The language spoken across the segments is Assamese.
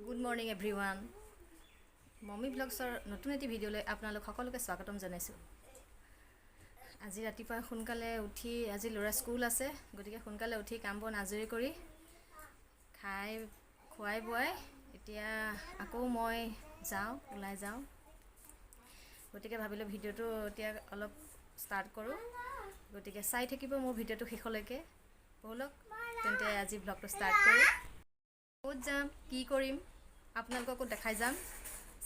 Good morning everyone. মমি ব্লগছৰ নতুন এটি ভিডিঅ'লৈ আপোনালোক সকলোকে স্বাগতম জনাইছোঁ। আজি ৰাতিপুৱা সোনকালে উঠি আজি ল'ৰা স্কুল আছে, গতিকে সোনকালে উঠি কাম বন আজৰি কৰি খুৱাই বোৱাই এতিয়া আকৌ মই ওলাই যাওঁ। গতিকে ভাবিলোঁ ভিডিঅ'টো এতিয়া অলপ ষ্টাৰ্ট কৰোঁ, গতিকে চাই থাকিব মোৰ ভিডিঅ'টো শেষলৈকে। ব'লক তেন্তে আজি ব্লগটো ষ্টাৰ্ট কৰোঁ। ক'ত যাম, কি কৰিম আপোনালোককো দেখাই যাম,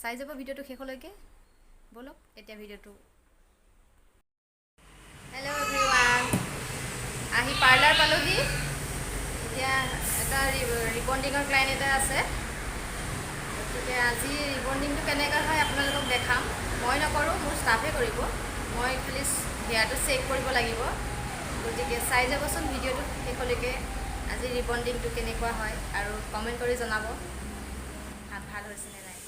চাই যাব ভিডিঅ'টো শেষলৈকে। ব'লক এতিয়া ভিডিঅ'টো। হেল্ল' এভৰিৱান, আহি পাৰ্লাৰ পালোহি। এতিয়া এটা ৰিবণ্ডিঙৰ ক্লাইণ্ট এটা আছে, গতিকে আজি ৰিবণ্ডিংটো কেনেকৈ হয় আপোনালোকক দেখাম। মই নকৰোঁ, মোৰ ষ্টাফে কৰিব। মই খালি হেয়াৰটো চেক কৰিব লাগিব, গতিকে চাই যাবচোন ভিডিঅ'টো শেষলৈকে। আজি ৰিবণ্ডিংটো কেনেকুৱা হয় আৰু কমেণ্ট কৰি জনাব ভাল হৈছে নে নাই।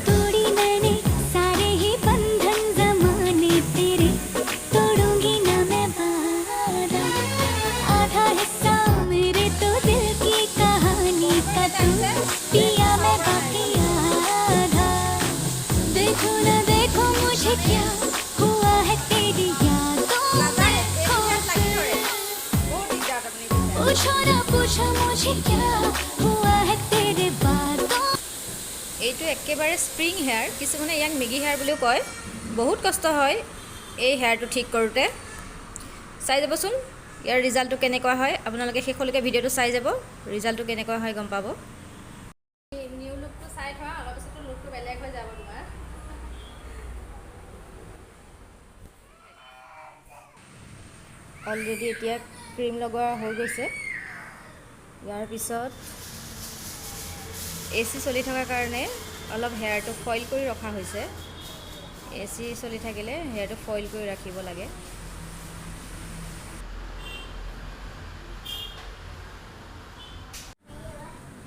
तोड़ी मैंने सारे ही बंधन ज़माने तेरे, तोड़ूंगी ना मैं वादा। आधा हिस्सा मेरे तो दिल की कहानी का तू पिया, मैं बाकी आधा। देखो ना देखो मुझे क्या हुआ है तेरी यादों में खो के। पूछो ना पूछो मुझे क्या हुआ है तेरे बातों। এইটো একেবাৰে স্প্ৰিং হেয়াৰ, কিছুমানে ইয়াক মেগী হেয়াৰ বুলিও কয়। বহুত কষ্ট হয় এই হেয়াৰটো ঠিক কৰোঁতে। চাই যাবচোন ইয়াৰ ৰিজাল্টটো কেনেকুৱা হয়। আপোনালোকে শেষলৈকে ভিডিঅ'টো চাই যাব, ৰিজাল্টটো কেনেকুৱা হয় গম পাব। নিউ লুকটো চাই থোৱা, অলপ পিছতো লুকটো বেলেগ হৈ যাব তোমাৰ। অলৰেডি এতিয়া ক্ৰীম লগোৱা হৈ গৈছে। ইয়াৰ পিছত AC চলি থকাৰ কাৰণে অলপ হেয়াৰটো ফইল কৰি ৰখা হৈছে। AC চলি থাকিলে হেয়াৰটো ফইল কৰি ৰাখিব লাগে।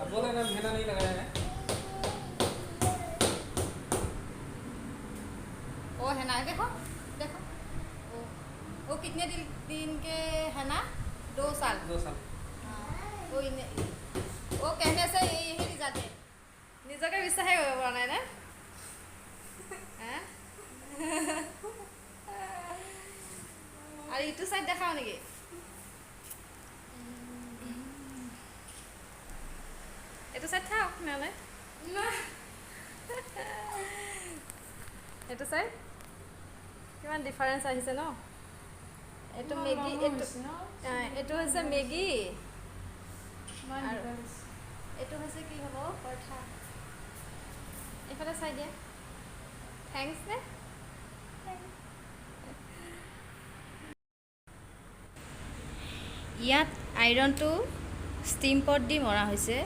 अब बोले ना मेहनत नहीं लगाया है। ओ है ना, देखो देखो वो कितने दिन के है ना, 2 साल। 2 साल वो कहने से यही रिजल्ट है। নিজকে বিশ্বাসে কৰিব পৰা নাই নে? আৰু ইটো চাইড দেখাও নেকি? এইটো চাইড থাক নহ'লে। এইটো চাইড কিমান ডিফাৰেঞ্চ আহিছে ন। এইটো মেগী, এইটো হৈছে মেগী আৰু এইটো হৈছে কি হ'ব পৰঠা। এইফালে চাই দিয়া। থেংকছ নে? ইয়াত আইৰণটো ষ্টিম পট দি মৰা হৈছে।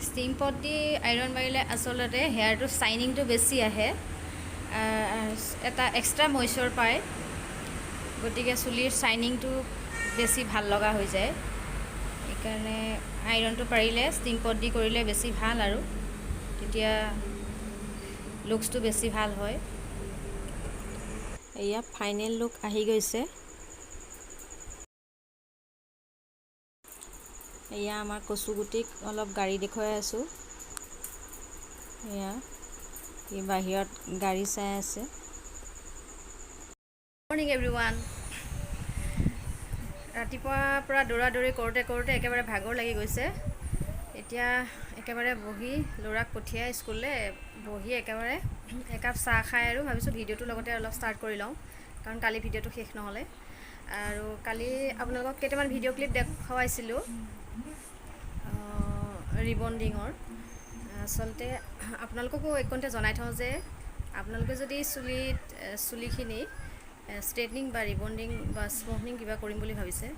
ষ্টিম পট দি আইৰণ মাৰিলে আচলতে হেয়াৰটো শ্বাইনিংটো বেছি আহে, এটা এক্সট্ৰা মইশ্চাৰ পায়, গতিকে চুলিৰ শ্বাইনিংটো বেছি ভাল লগা হৈ যায়। সেইকাৰণে আইৰণটো পাৰিলে ষ্টিম পট দি কৰিলে বেছি ভাল, আৰু তেতিয়া লুকছটো বেছি ভাল হয়। এয়া ফাইনেল লুক আহি গৈছে। এয়া আমাৰ কচুগুটিক অলপ গাড়ী দেখুৱাই আছোঁ। এয়া ই বাহিৰত গাড়ী চাই আছে। Morning everyone. ৰাতিপুৱাৰ পৰা দৌৰা কৰোঁতে একেবাৰে ভাগৰ লাগি গৈছে। এতিয়া একেবাৰে বহি ল'ৰাক পঠিয়াই স্কুললৈ বহি একেবাৰে একাপ চাহ খাই আৰু ভাবিছোঁ ভিডিঅ'টোৰ লগতে অলপ ষ্টাৰ্ট কৰি লওঁ, কাৰণ কালি ভিডিঅ'টো শেষ নহ'লে। আৰু কালি আপোনালোকক কেইটামান ভিডিঅ' ক্লিপ দেখুৱাইছিলোঁ ৰিবণ্ডিঙৰ। আচলতে আপোনালোককো এইকণতে জনাই থওঁ যে আপোনালোকে যদি চুলিখিনি ষ্ট্ৰেইটনিং বা ৰিবণ্ডিং বা স্মুথনিং কিবা কৰিম বুলি ভাবিছে,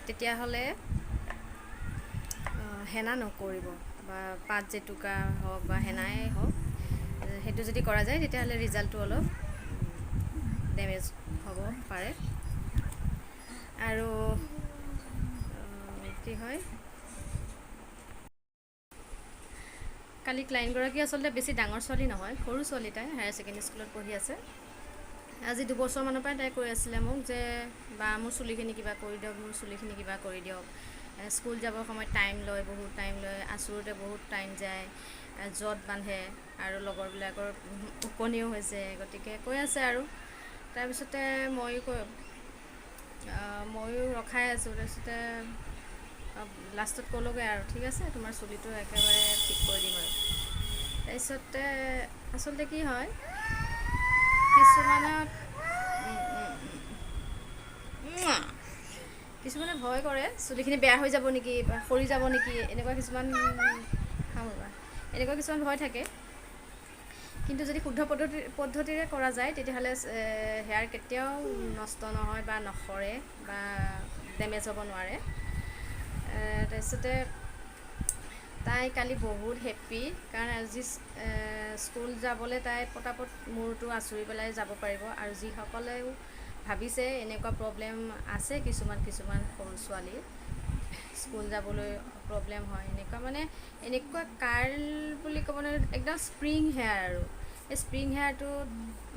তেতিয়াহ'লে হেনা নকৰিব, বা পাত জেতুকা হওক বা হেনাই হওক, সেইটো যদি কৰা যায় তেতিয়াহ'লে ৰিজাল্টটো অলপ ডেমেজ হ'ব পাৰে। আৰু কি হয়, কালি ক্লাইণ্টগৰাকী আচলতে বেছি ডাঙৰ ছোৱালী নহয়, সৰু ছোৱালী। তাই হায়াৰ ছেকেণ্ডেৰী স্কুলত পঢ়ি আছে। আজি 2 বছৰমানৰ পৰাই তাই কৈ আছিলে মোক যে বা মোৰ চুলিখিনি কিবা কৰি দিয়ক, স্কুল যাবৰ সময়ত টাইম লয়, বহুত টাইম লয়, আঁচুৰোতে বহুত টাইম যায়, য'ত বান্ধে আৰু লগৰবিলাকৰ ওকণিও হৈছে, গতিকে কৈ আছে আৰু তাৰপিছতে ময়ো ৰখাই আছোঁ। তাৰপিছতে লাষ্টত ক'লোগৈ আৰু ঠিক আছে তোমাৰ চুলিটো একেবাৰে ঠিক কৰি দিম আৰু। তাৰপিছতে আচলতে কি হয় কিছুমানে ভয় কৰে চুলিখিনি বেয়া হৈ যাব নেকি বা সৰি যাব নেকি, এনেকুৱা কিছুমান ভয় থাকে। কিন্তু যদি শুদ্ধ পদ্ধতিৰে কৰা যায় তেতিয়াহ'লে হেয়াৰ কেতিয়াও নষ্ট নহয় বা নসৰে বা ডেমেজ হ'ব নোৱাৰে। তাৰপিছতে তাই কালি বহুত হেপ্পী, কাৰণ আজি স্কুল যাবলৈ তাই পটাপট মূৰটো আঁচুৰি পেলাই যাব পাৰিব। আৰু যিসকলেও ভাবিছে এনেকুৱা প্ৰব্লেম আছে কিছুমান সৰু ছোৱালীৰ স্কুল যাবলৈ প্ৰব্লেম হয়, এনেকুৱা কাৰ্ল বুলি ক'ব নোৱাৰি, একদম স্প্ৰিং হেয়াৰ আৰু এই স্প্ৰিং হেয়াৰটো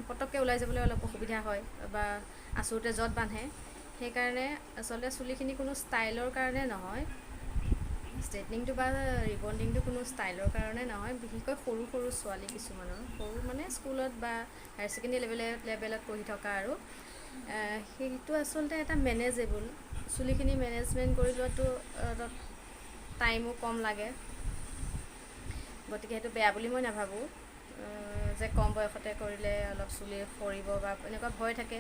পটককৈ ওলাই যাবলৈ অলপ অসুবিধা হয় বা আঁচুৰোতে য'ত বান্ধে, সেইকাৰণে আচলতে চুলিখিনি কোনো ষ্টাইলৰ কাৰণে নহয়, ষ্ট্ৰেইটনিংটো বা ৰিবণ্ডিংটো কোনো ষ্টাইলৰ কাৰণে নহয়। বিশেষকৈ সৰু ছোৱালী কিছুমানৰ, সৰু মানে স্কুলত বা হায়াৰ ছেকেণ্ডেৰী লেভেলত পঢ়ি থকা আৰু সেইটো আচলতে এটা মেনেজেবল। চুলিখিনি মেনেজমেণ্ট কৰি লোৱাটো টাইমো কম লাগে, গতিকে সেইটো বেয়া বুলি মই নাভাবোঁ যে কম বয়সতে কৰিলে অলপ চুলি সৰিব বা এনেকুৱা ভয় থাকে,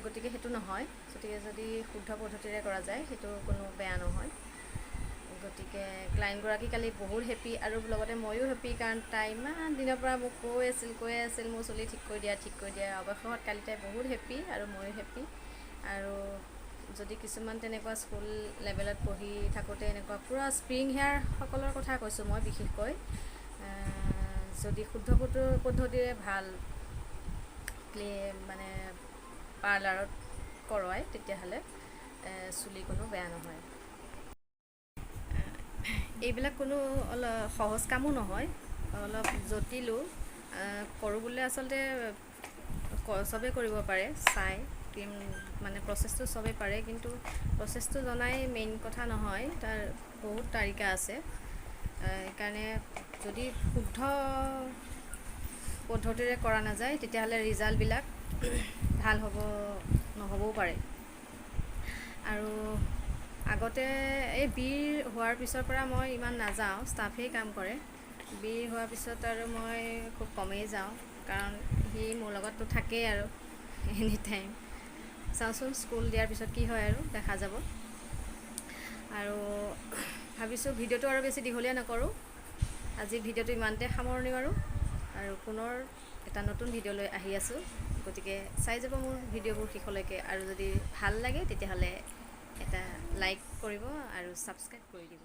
গতিকে সেইটো নহয়। গতিকে যদি শুদ্ধ পদ্ধতিৰে কৰা যায় সেইটো কোনো বেয়া নহয়। গতিকে ক্লাইণ্টগৰাকী কালি বহুত হেপ্পী আৰু লগতে ময়ো হেপ্পী, কাৰণ তাই ইমান দিনৰ পৰা মোক কৈ আছিল মোৰ চুলি ঠিক কৰি দিয়া। অৱশেষত কালি তাই বহুত হেপ্পী আৰু ময়ো হেপ্পী। আৰু যদি কিছুমান তেনেকুৱা স্কুল লেভেলত পঢ়ি থাকোঁতে এনেকুৱা পূৰা স্প্ৰিং হেয়াৰসকলৰ কথা কৈছোঁ মই বিশেষকৈ, যদি শুদ্ধ পদ্ধতিৰে ভাল মানে পাৰ্লাৰত কৰোৱায় তেতিয়াহ'লে চুলি কোনো বেয়া নহয়। এইবিলাক কোনো অলপ সহজ কামো নহয়, অলপ জটিলো। কৰোঁ বুলিলে আচলতে চবেই কৰিব পাৰে, মানে প্ৰচেছটো চবেই পাৰে, কিন্তু প্ৰচেছটো জনাই মেইন কথা নহয়, তাৰ বহুত তাৰিকা আছে। সেইকাৰণে যদি শুদ্ধ পদ্ধতিৰে কৰা নাযায় তেতিয়াহ'লে ৰিজাল্টবিলাক ভাল নহ'বও পাৰে। আৰু আগতে এই হোৱাৰ পিছৰ পৰা মই ইমান নাযাওঁ, ষ্টাফেই কাম কৰে। হোৱাৰ পিছত আৰু মই খুব কমেই যাওঁ, কাৰণ সি মোৰ লগততো থাকেই আৰু এনি টাইম। চাওঁচোন স্কুল দিয়াৰ পিছত কি হয় আৰু দেখা যাব। আৰু ভাবিছোঁ ভিডিঅ'টো আৰু বেছি দীঘলীয়া নকৰোঁ, আজি ভিডিঅ'টো ইমানতে সামৰণি মাৰোঁ আৰু পুনৰ এটা নতুন ভিডিঅ' লৈ আহি আছোঁ। গতিকে চাই যাব মোৰ ভিডিঅ'বোৰ শেষলৈকে, আৰু যদি ভাল লাগে তেতিয়াহ'লে এটা লাইক কৰিব আৰু ছাবস্ক্ৰাইব কৰি দিব।